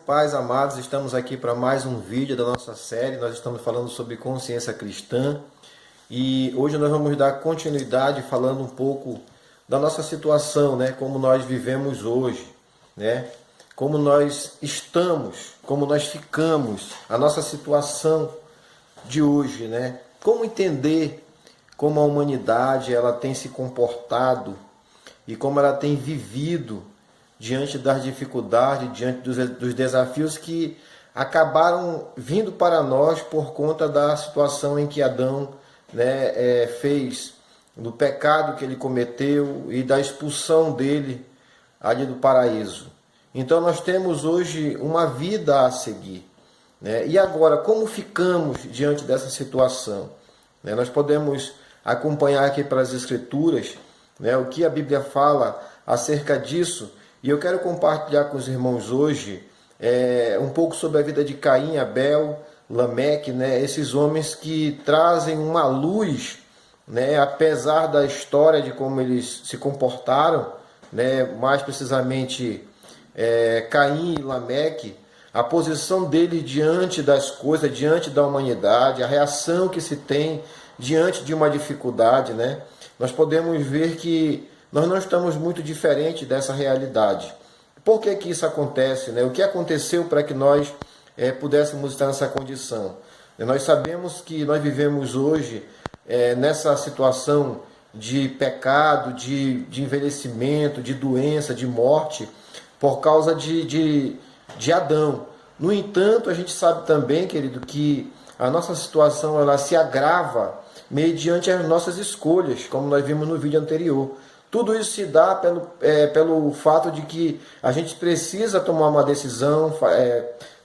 paz, amados, estamos aqui para mais um vídeo da nossa série. Nós estamos falando sobre consciência cristã e hoje nós vamos dar continuidade falando um pouco da nossa situação, né? Como nós vivemos hoje, né? Como nós estamos, como nós ficamos, a nossa situação de hoje, né? Como entender como a humanidade ela tem se comportado e como ela tem vivido diante das dificuldades, diante dos desafios que acabaram vindo para nós por conta da situação em que Adão, né, fez, do pecado que ele cometeu e da expulsão dele ali do paraíso. Então nós temos hoje uma vida a seguir, né? E agora, como ficamos diante dessa situação? Né? Nós podemos acompanhar aqui pelas Escrituras, né, o que a Bíblia fala acerca disso. E eu quero compartilhar com os irmãos hoje um pouco sobre a vida de Caim, Abel, Lameque, né? Esses homens que trazem uma luz, né? Apesar da história de como eles se comportaram, né? Mais precisamente Caim e Lameque, a posição dele diante das coisas, diante da humanidade, a reação que se tem diante de uma dificuldade, né? Nós podemos ver que nós não estamos muito diferentes dessa realidade. Por que que isso acontece, né? O que aconteceu para que nós pudéssemos estar nessa condição? Nós sabemos que nós vivemos hoje nessa situação de pecado, de envelhecimento, de doença, de morte, por causa de Adão. No entanto, a gente sabe também, querido, que a nossa situação ela se agrava mediante as nossas escolhas, como nós vimos no vídeo anterior. Tudo isso se dá pelo fato de que a gente precisa tomar uma decisão,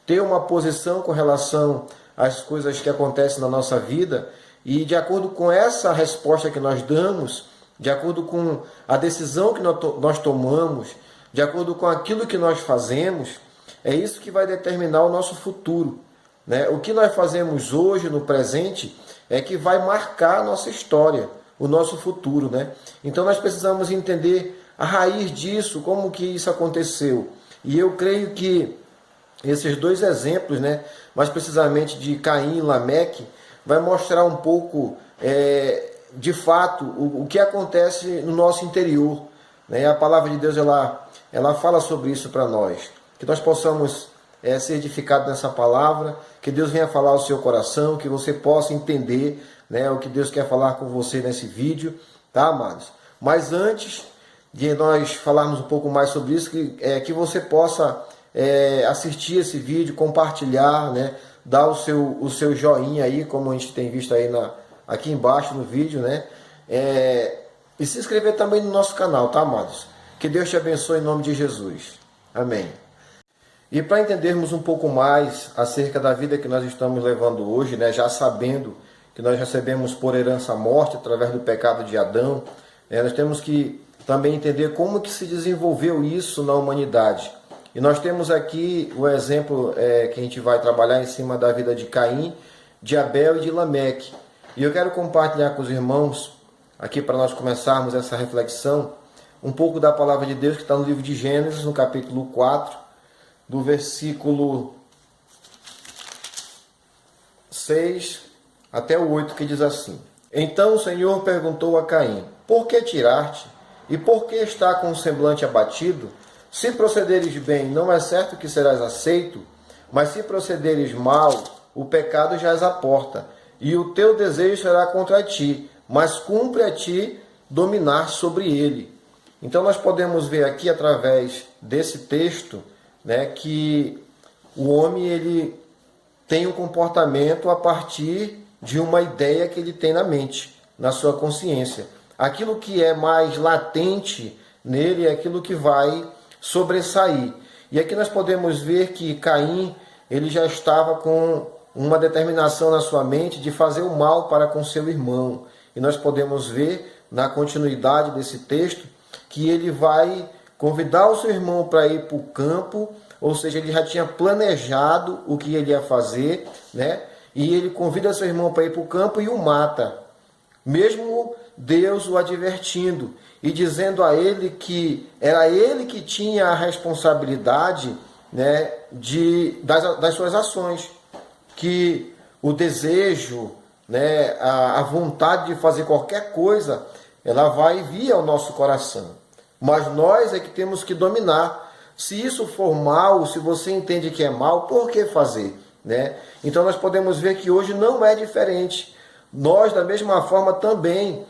ter uma posição com relação às coisas que acontecem na nossa vida, e de acordo com essa resposta que nós damos, de acordo com a decisão que nós tomamos, de acordo com aquilo que nós fazemos, é isso que vai determinar o nosso futuro, né? O que nós fazemos hoje, no presente, é que vai marcar a nossa história, o nosso futuro, né? Então nós precisamos entender a raiz disso, como que isso aconteceu. E eu creio que esses dois exemplos, né, mais precisamente de Caim e Lameque, vai mostrar um pouco, de fato, o que acontece no nosso interior, né? A palavra de Deus ela fala sobre isso para nós, que nós possamos ser edificados nessa palavra, que Deus venha falar ao seu coração, que você possa entender, né, o que Deus quer falar com você nesse vídeo, tá, amados? Mas antes de nós falarmos um pouco mais sobre isso, que você possa assistir esse vídeo, compartilhar, né, dar o seu joinha aí, como a gente tem visto aí aqui embaixo no vídeo, né, e se inscrever também no nosso canal, tá, amados? Que Deus te abençoe em nome de Jesus. Amém. E para entendermos um pouco mais acerca da vida que nós estamos levando hoje, né, já sabendo que nós recebemos por herança a morte através do pecado de Adão, nós temos que também entender como que se desenvolveu isso na humanidade. E nós temos aqui o exemplo que a gente vai trabalhar em cima da vida de Caim, de Abel e de Lameque. E eu quero compartilhar com os irmãos, aqui para nós começarmos essa reflexão, um pouco da palavra de Deus que está no livro de Gênesis, no capítulo 4, do versículo 6 até o 8, que diz assim: Então o Senhor perguntou a Caim: Por que tirar-te? E por que está com o semblante abatido? Se procederes bem, não é certo que serás aceito, mas se procederes mal, o pecado jaz à porta, e o teu desejo será contra ti, mas cumpre a ti dominar sobre ele. Então nós podemos ver aqui, através desse texto, né, que o homem ele tem um comportamento a partir de uma ideia que ele tem na mente, na sua consciência. Aquilo que é mais latente nele é aquilo que vai sobressair. E aqui nós podemos ver que Caim ele já estava com uma determinação na sua mente de fazer o mal para com seu irmão. E nós podemos ver na continuidade desse texto que ele vai convidar o seu irmão para ir para o campo, ou seja, ele já tinha planejado o que ele ia fazer, né? E ele convida seu irmão para ir para o campo e o mata, mesmo Deus o advertindo e dizendo a ele que era ele que tinha a responsabilidade né, das suas ações, que o desejo, né, a vontade de fazer qualquer coisa, ela vai vir ao nosso coração. Mas nós é que temos que dominar. Se isso for mal, se você entende que é mal, por que fazer? Né? Então nós podemos ver que hoje não é diferente. Nós, da mesma forma, também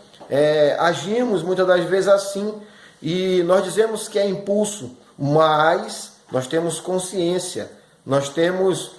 agimos muitas das vezes assim. E nós dizemos que é impulso, mas nós temos consciência, nós temos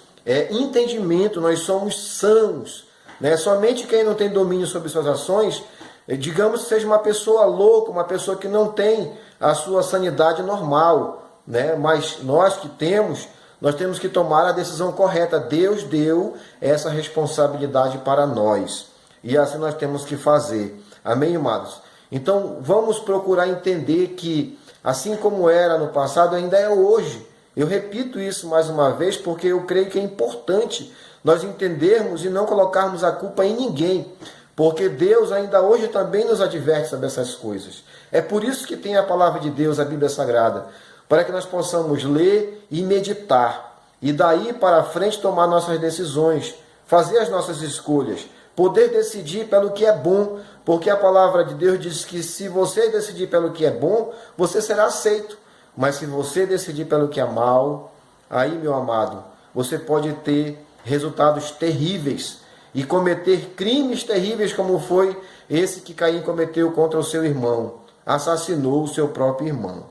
entendimento, nós somos sãos. Né? Somente quem não tem domínio sobre suas ações, digamos que seja uma pessoa louca, uma pessoa que não tem a sua sanidade normal. Né? Mas nós que temos, nós temos que tomar a decisão correta. Deus deu essa responsabilidade para nós. E assim nós temos que fazer. Amém, amados? Então vamos procurar entender que, assim como era no passado, ainda é hoje. Eu repito isso mais uma vez porque eu creio que é importante nós entendermos e não colocarmos a culpa em ninguém. Porque Deus ainda hoje também nos adverte sobre essas coisas. É por isso que tem a palavra de Deus, a Bíblia Sagrada, para que nós possamos ler e meditar. E daí para frente tomar nossas decisões, fazer as nossas escolhas, poder decidir pelo que é bom, porque a palavra de Deus diz que se você decidir pelo que é bom, você será aceito. Mas se você decidir pelo que é mal, aí, meu amado, você pode ter resultados terríveis e cometer crimes terríveis, como foi esse que Caim cometeu contra o seu irmão. Assassinou o seu próprio irmão.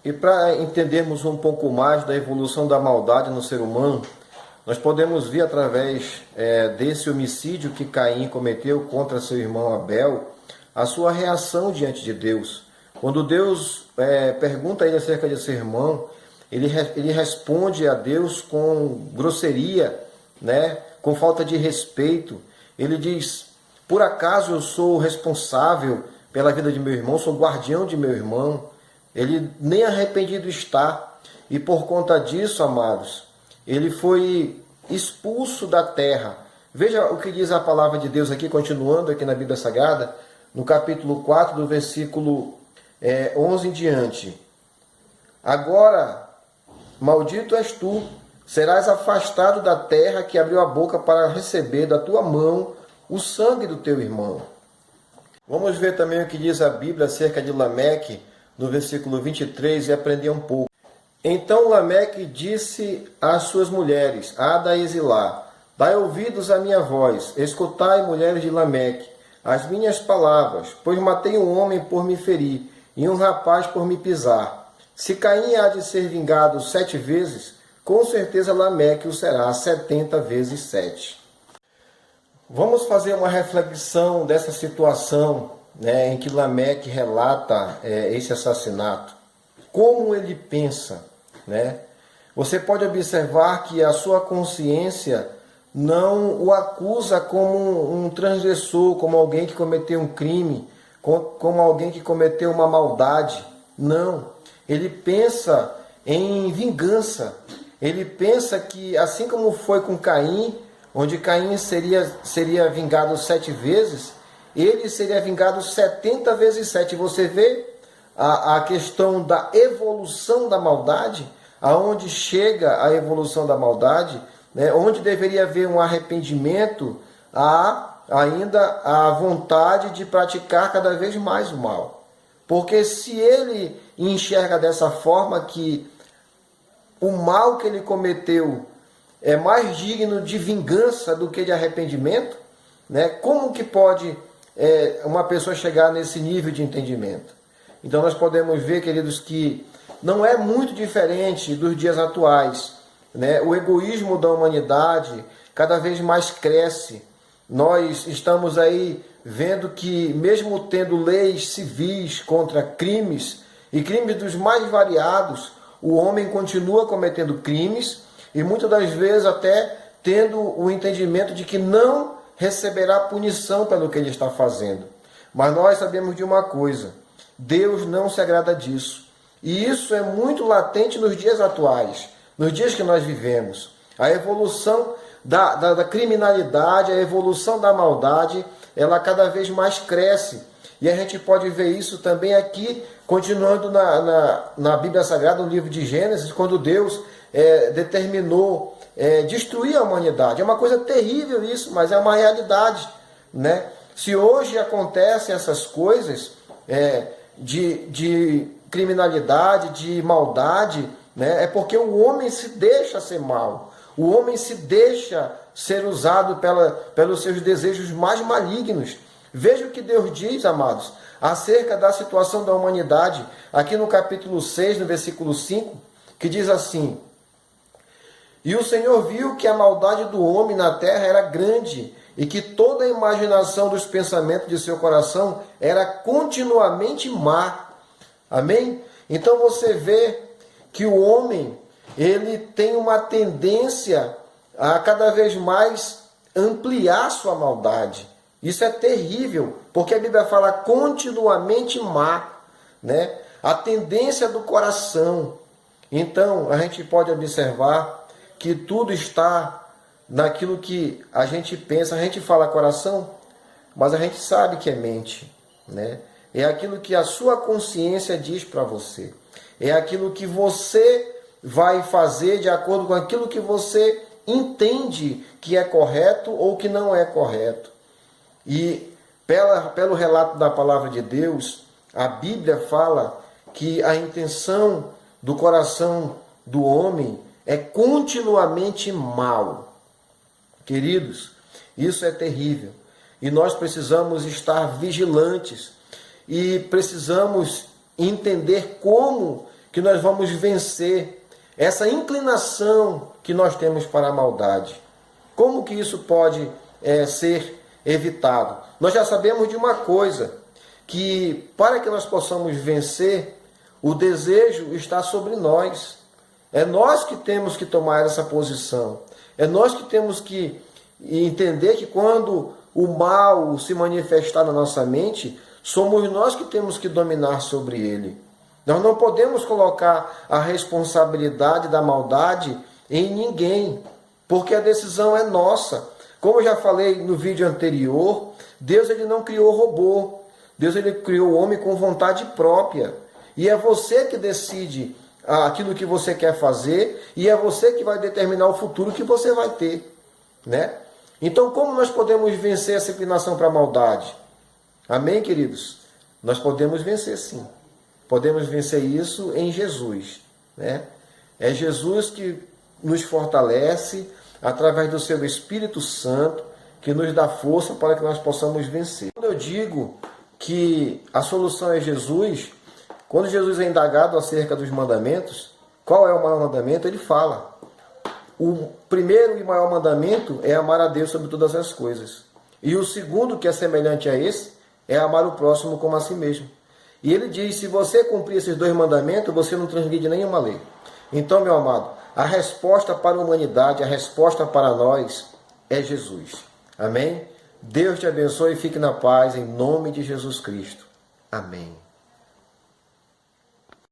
E para entendermos um pouco mais da evolução da maldade no ser humano, nós podemos ver através desse homicídio que Caim cometeu contra seu irmão Abel, a sua reação diante de Deus. Quando Deus pergunta a ele acerca de seu irmão, ele responde a Deus com grosseria, né? Com falta de respeito. Ele diz: por acaso eu sou responsável pela vida de meu irmão, sou guardião de meu irmão? Ele nem arrependido está. E por conta disso, amados, ele foi expulso da terra. Veja o que diz a palavra de Deus aqui, continuando aqui na Bíblia Sagrada, no capítulo 4, do versículo 11 em diante. Agora, maldito és tu, serás afastado da terra que abriu a boca para receber da tua mão o sangue do teu irmão. Vamos ver também o que diz a Bíblia acerca de Lameque, no versículo 23, e aprender um pouco. Então Lameque disse às suas mulheres, Ada e Zilá: dai ouvidos à minha voz, escutai, mulheres de Lameque, as minhas palavras, pois matei um homem por me ferir, e um rapaz por me pisar. Se Caim há de ser vingado 7 vezes, com certeza Lameque o será 70 vezes 7. Vamos fazer uma reflexão dessa situação, né, em que Lameque relata esse assassinato. Como ele pensa, né? Você pode observar que a sua consciência não o acusa como um transgressor, como alguém que cometeu um crime, como alguém que cometeu uma maldade. Não. Ele pensa em vingança. Ele pensa que, assim como foi com Caim, onde Caim seria vingado 7 vezes, ele seria vingado 70 vezes 7. Você vê a questão da evolução da maldade, aonde chega a evolução da maldade, né? Onde deveria haver um arrependimento, há ainda a vontade de praticar cada vez mais o mal. Porque se ele enxerga dessa forma que o mal que ele cometeu é mais digno de vingança do que de arrependimento, né? Como que pode uma pessoa chegar nesse nível de entendimento? Então nós podemos ver, queridos, que não é muito diferente dos dias atuais, né? O egoísmo da humanidade cada vez mais cresce. Nós estamos aí vendo que, mesmo tendo leis civis contra crimes, e crimes dos mais variados, o homem continua cometendo crimes, e muitas das vezes até tendo o entendimento de que não receberá punição pelo que ele está fazendo. Mas nós sabemos de uma coisa: Deus não se agrada disso. E isso é muito latente nos dias atuais, nos dias que nós vivemos. A evolução da criminalidade, a evolução da maldade, ela cada vez mais cresce. E a gente pode ver isso também aqui, continuando na Bíblia Sagrada, no livro de Gênesis, quando Deus determinou destruir a humanidade. É uma coisa terrível isso, mas é uma realidade, né? Se hoje acontecem essas coisas de criminalidade, de maldade, né, é porque o homem se deixa ser mal. O homem se deixa ser usado pelos seus desejos mais malignos. Veja o que Deus diz, amados, acerca da situação da humanidade, aqui no capítulo 6, no versículo 5, que diz assim: E o Senhor viu que a maldade do homem na terra era grande, e que toda a imaginação dos pensamentos de seu coração era continuamente má. Amém? Então você vê que o homem, ele tem uma tendência a cada vez mais ampliar sua maldade. Isso é terrível, porque a Bíblia fala continuamente má, né? A tendência do coração. Então, a gente pode observar que tudo está naquilo que a gente pensa. A gente fala coração, mas a gente sabe que é mente, né? É aquilo que a sua consciência diz para você. É aquilo que você vai fazer de acordo com aquilo que você entende que é correto ou que não é correto. E pelo relato da palavra de Deus, a Bíblia fala que a intenção do coração do homem é continuamente mal. Queridos, isso é terrível. E nós precisamos estar vigilantes e precisamos entender como que nós vamos vencer essa inclinação que nós temos para a maldade. Como que isso pode ser evitado? Nós já sabemos de uma coisa, que para que nós possamos vencer, o desejo está sobre nós. É nós que temos que tomar essa posição. É nós que temos que entender que quando o mal se manifestar na nossa mente, somos nós que temos que dominar sobre ele. Nós não podemos colocar a responsabilidade da maldade em ninguém, porque a decisão é nossa. Como eu já falei no vídeo anterior, Deus ele não criou robô. Deus ele criou o homem com vontade própria. E é você que decide aquilo que você quer fazer, e é você que vai determinar o futuro que você vai ter, né? Então, como nós podemos vencer essa inclinação para a maldade? Amém, queridos? Nós podemos vencer sim. Podemos vencer isso em Jesus, né? É Jesus que nos fortalece através do seu Espírito Santo, que nos dá força para que nós possamos vencer. Quando eu digo que a solução é Jesus, quando Jesus é indagado acerca dos mandamentos, qual é o maior mandamento? Ele fala: o primeiro e maior mandamento é amar a Deus sobre todas as coisas. E o segundo, que é semelhante a esse, é amar o próximo como a si mesmo. E ele diz: se você cumprir esses dois mandamentos, você não transgride nenhuma lei. Então, meu amado, a resposta para a humanidade, a resposta para nós é Jesus. Amém? Deus te abençoe e fique na paz, em nome de Jesus Cristo. Amém.